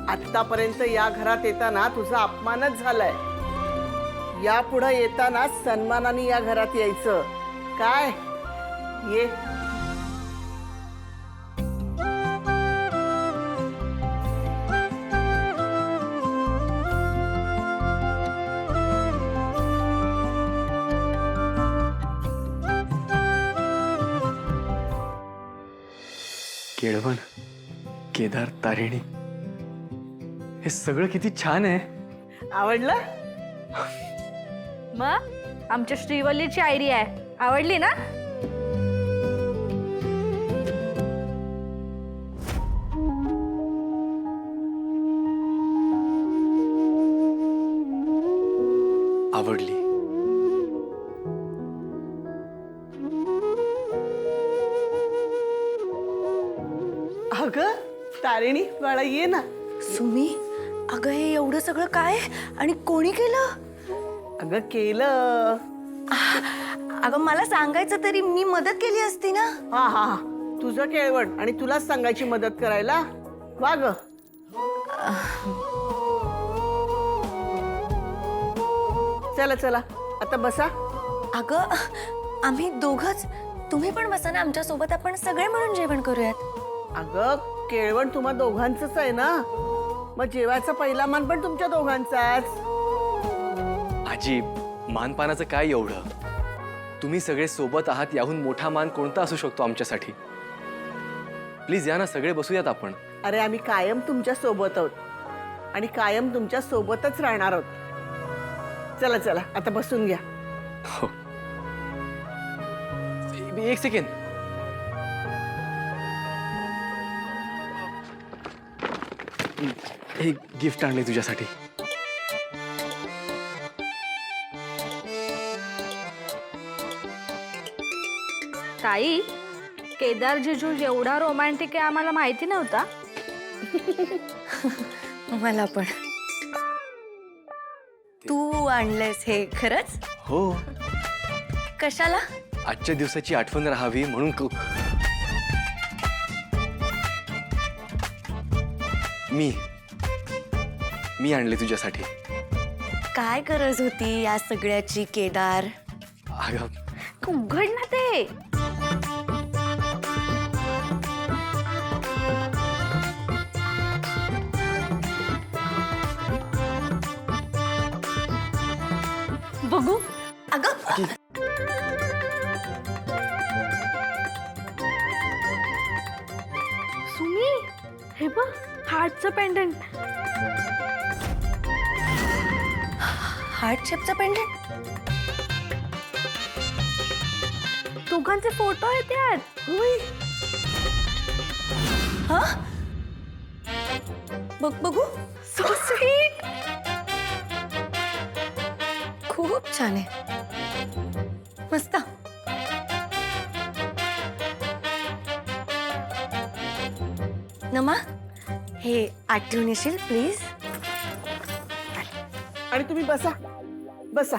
आतापर्यंत या घरात येताना तुझा अपमानच झालाय. यापुढे येताना सन्मानाने या घरात यायचं. काय ये. केळवण, केदार, तारिणी, हे सगळं किती छान आहे. आवडलं? मग आमच्या श्रीवल्लीची आयडिया आहे, आवडली ना? आवडली. अगं तारिणी बाळा ये ना. सुमी, अगं हे एवढं सगळं काय आणि कोणी केलं? अगं केलं. अगं मला सांगायचं तरी मी मदत केली असती ना. हा हा हा, तुझं केळवण आणि तुलाच सांगायची मदत करायला. वा ग. चला चला आता बसा. अगं आम्ही दोघच, तुम्ही पण बसा ना आमच्या सोबत, आपण सगळे मिळून जेवण करूयात. अगं केळवण तुम्हा दोघांचंच आहे ना, मग जेवायचा पहिला मान पण तुमच्या दोघांचाच. आजी, मानपानाचं काय एवढं? तुम्ही सगळे सोबत आहात, याहून मोठा मान कोणता असू शकतो आमच्यासाठी? प्लीज या ना, सगळे बसूयात आपण. अरे आम्ही कायम तुमच्या सोबत आहोत आणि कायम तुमच्या सोबतच राहणार आहोत. चला चला आता बसून घ्या. हो. एक सेकंड. हे गिफ्ट आणले तुझ्यासाठी. ताई, केदार जिजू एवढा रोमॅन्टिक आहे आम्हाला माहिती नव्हता. मला पण. तू आणलंयस हे खरंच? हो, कशाला? आजच्या दिवसाची आठवण राहावी म्हणून. मी आणले तुझ्यासाठी. काय गरज होती या सगळ्याची केदार? अगं, उघड ना ते. बघू. अगं सुमी, हे बघ, हार्टचं पेंडंट. हार्ट शेपचा पेंडंट. दोघांचे फोटो आहेत त्यात. होय. हा, बघ बघू. So sweet. खूप छान आहे, मस्त. नमा, हे आठवण येशील प्लीज. आणि तुम्ही बसा बसा.